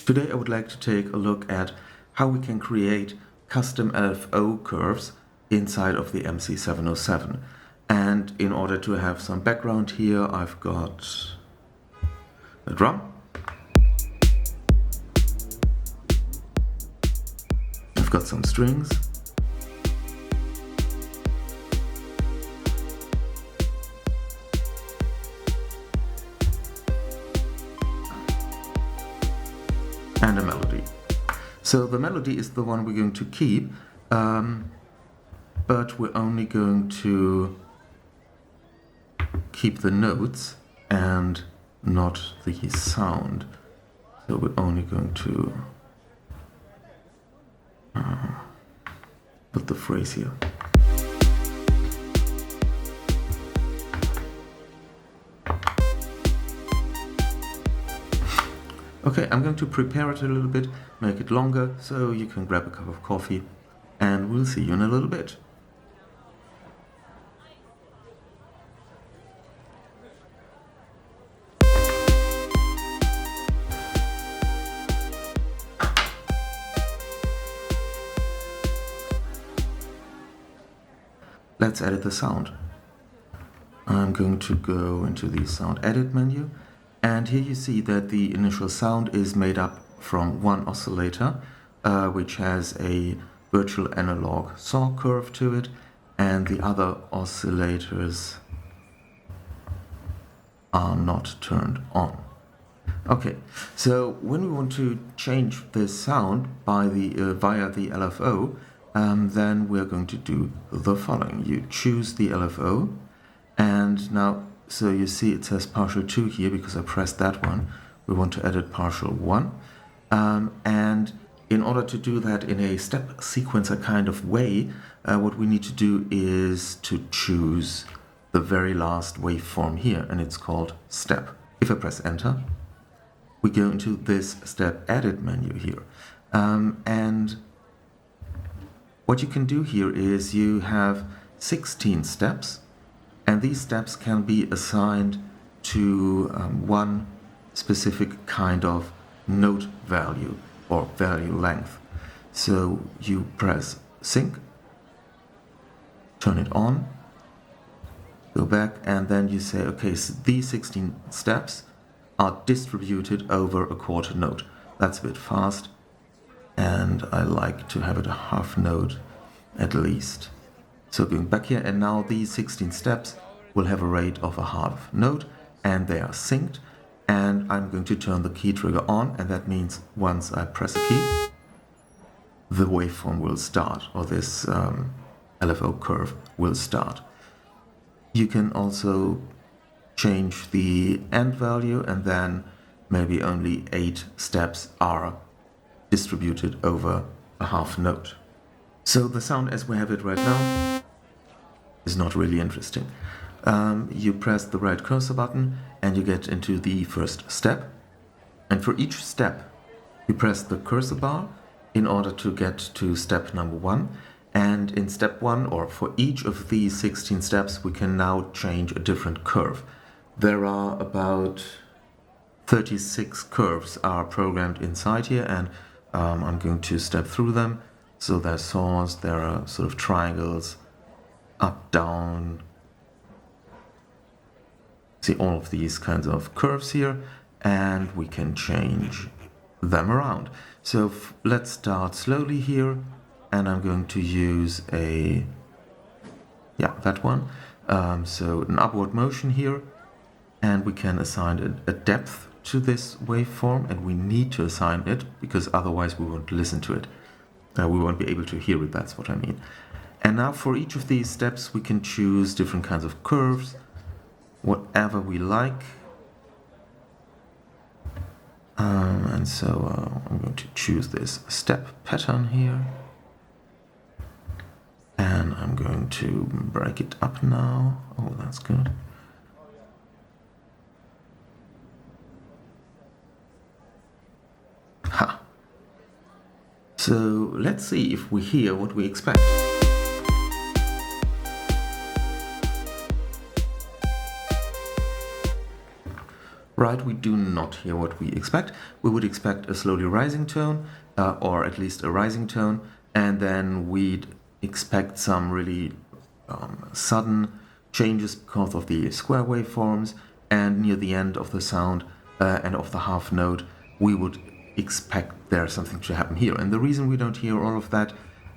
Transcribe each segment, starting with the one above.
Today I would like to take a look at how we can create custom LFO curves inside of the MC-707. And in order to have some background here, I've got a drum. I've got some strings. And a melody. So the melody is the one we're going to keep, but we're only going to keep the notes and not the sound. So we're only going to put the phrase here. Okay, I'm going to prepare it a little bit, make it longer, so you can grab a cup of coffee, and we'll see you in a little bit. Let's edit the sound. I'm going to go into the sound edit menu. And here you see that the initial sound is made up from one oscillator, which has a virtual analog saw curve to it, and the other oscillators are not turned on. Okay, so when we want to change this sound by via the LFO, then we're going to do the following. You choose the LFO, and now so you see it says partial 2 here because I pressed that one. We want to edit partial 1. And in order to do that in a step sequencer kind of way, what we need to do is to choose the very last waveform here, and it's called step. If I press enter, we go into this step edit menu here. And what you can do here is you have 16 steps. And these steps can be assigned to one specific kind of note value or value length. So you press sync, turn it on, go back, and then you say, okay, so these 16 steps are distributed over a quarter note. That's a bit fast, and I like to have it a half note at least. So going back here, and now these 16 steps will have a rate of a half note, and they are synced. And I'm going to turn the key trigger on, and that means once I press a key, the waveform will start, or this LFO curve will start. You can also change the end value, and then maybe only 8 steps are distributed over a half note. So the sound as we have it right now is not really interesting. You press the right cursor button and you get into the first step. And for each step, you press the cursor bar in order to get to step number 1. And in step 1, or for each of these 16 steps, we can now change a different curve. There are about 36 curves are programmed inside here, and I'm going to step through them. So there's saws, there are sort of triangles, up, down. See all of these kinds of curves here, and we can change them around. So let's start slowly here, and I'm going to use that one. So an upward motion here, and we can assign a depth to this waveform, and we need to assign it because otherwise we won't listen to it. We won't be able to hear it, that's what I mean. And now for each of these steps we can choose different kinds of curves, whatever we like. And so I'm going to choose this step pattern here. And I'm going to break it up now. Oh, that's good. Ha! So let's see if we hear what we expect. Right, we do not hear what we expect. We would expect a slowly rising tone, or at least a rising tone, and then we'd expect some really sudden changes because of the square waveforms, and near the end of the sound and of the half note, we would expect there's something to happen here. And the reason we don't hear all of that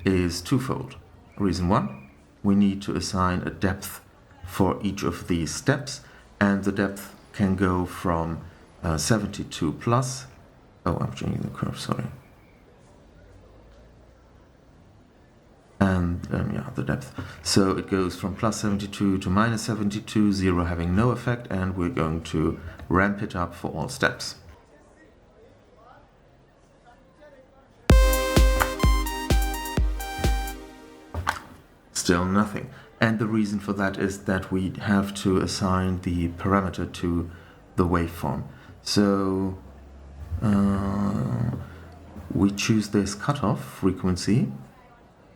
is twofold. Reason one, we need to assign a depth for each of these steps, and the depth can go from 72 plus. Oh, I'm changing the curve, sorry. And yeah, the depth. So it goes from plus 72 to minus 72, 0 having no effect, and we're going to ramp it up for all steps. Still nothing. And the reason for that is that we have to assign the parameter to the waveform. So we choose this cutoff frequency,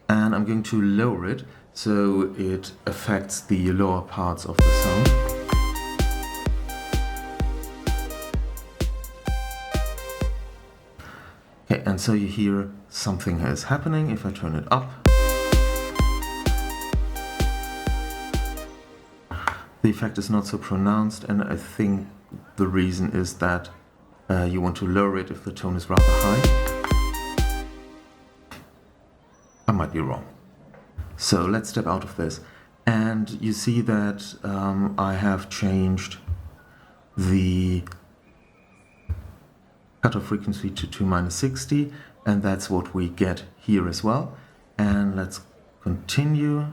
and I'm going to lower it so it affects the lower parts of the sound. Okay, and so you hear something is happening. If I turn it up, the effect is not so pronounced, and I think the reason is that you want to lower it if the tone is rather high. I might be wrong. So let's step out of this. And you see that I have changed the cutoff frequency to 2-60, and that's what we get here as well. And let's continue.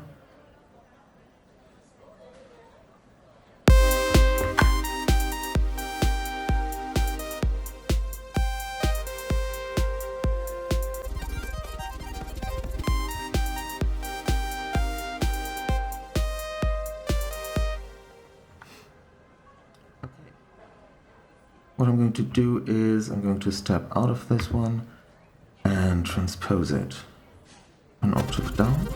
What I'm going to do is I'm going to step out of this one and transpose it an octave down.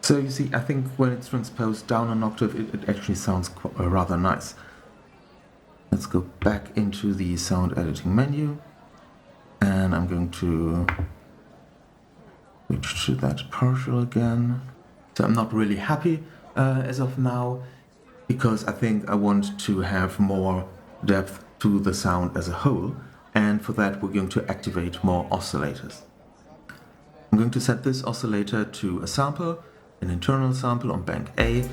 So you see, I think when it's transposed down an octave, it actually sounds rather nice. Let's go back into the sound editing menu. And I'm going to switch to that partial again. So I'm not really happy as of now, because I think I want to have more depth to the sound as a whole. And for that, we're going to activate more oscillators. I'm going to set this oscillator to a sample, an internal sample on bank A.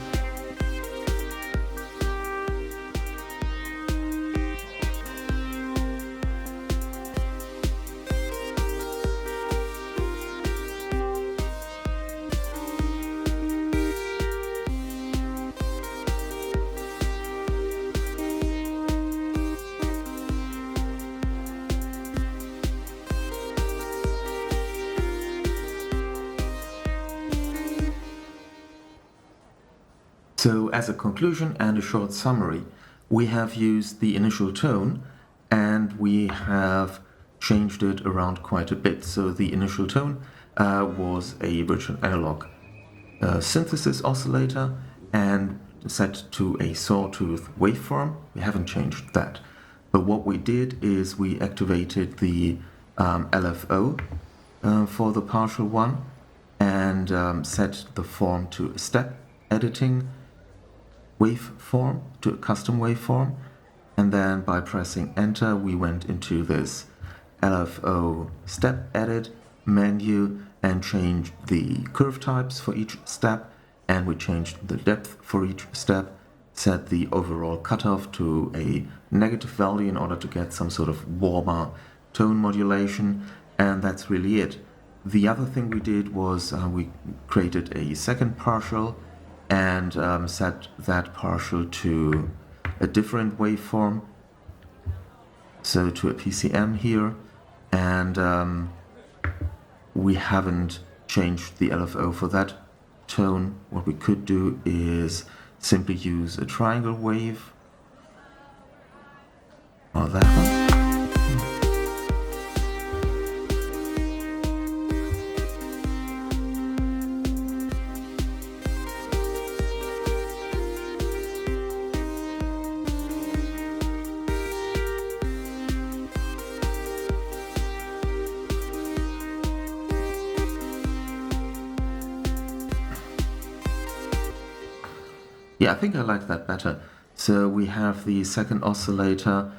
So as a conclusion and a short summary, we have used the initial tone and we have changed it around quite a bit. So the initial tone was a virtual analog synthesis oscillator and set to a sawtooth waveform. We haven't changed that. But what we did is we activated the LFO for the partial one and set the form to a step editing waveform, to a custom waveform, and then by pressing enter we went into this LFO step edit menu and changed the curve types for each step, and we changed the depth for each step, set the overall cutoff to a negative value in order to get some sort of warmer tone modulation, and that's really it. The other thing we did was we created a second partial and set that partial to a different waveform, so to a PCM here, and we haven't changed the LFO for that tone. What we could do is simply use a triangle wave, or that one. Yeah, I think I like that better. So we have the second oscillator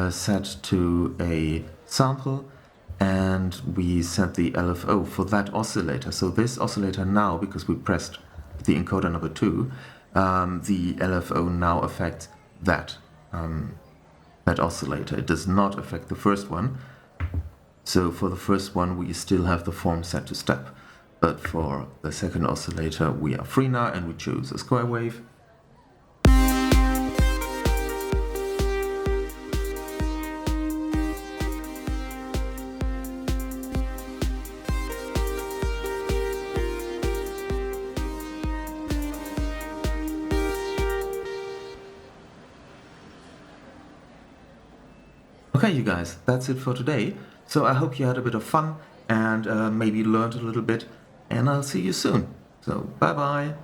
set to a sample, and we set the LFO for that oscillator. So this oscillator now, because we pressed the encoder number 2, the LFO now affects that oscillator. It does not affect the first one. So for the first one, we still have the form set to step. But for the second oscillator, we are free now, and we choose a square wave. Okay, you guys, that's it for today. So I hope you had a bit of fun and maybe learned a little bit, and I'll see you soon. So bye bye.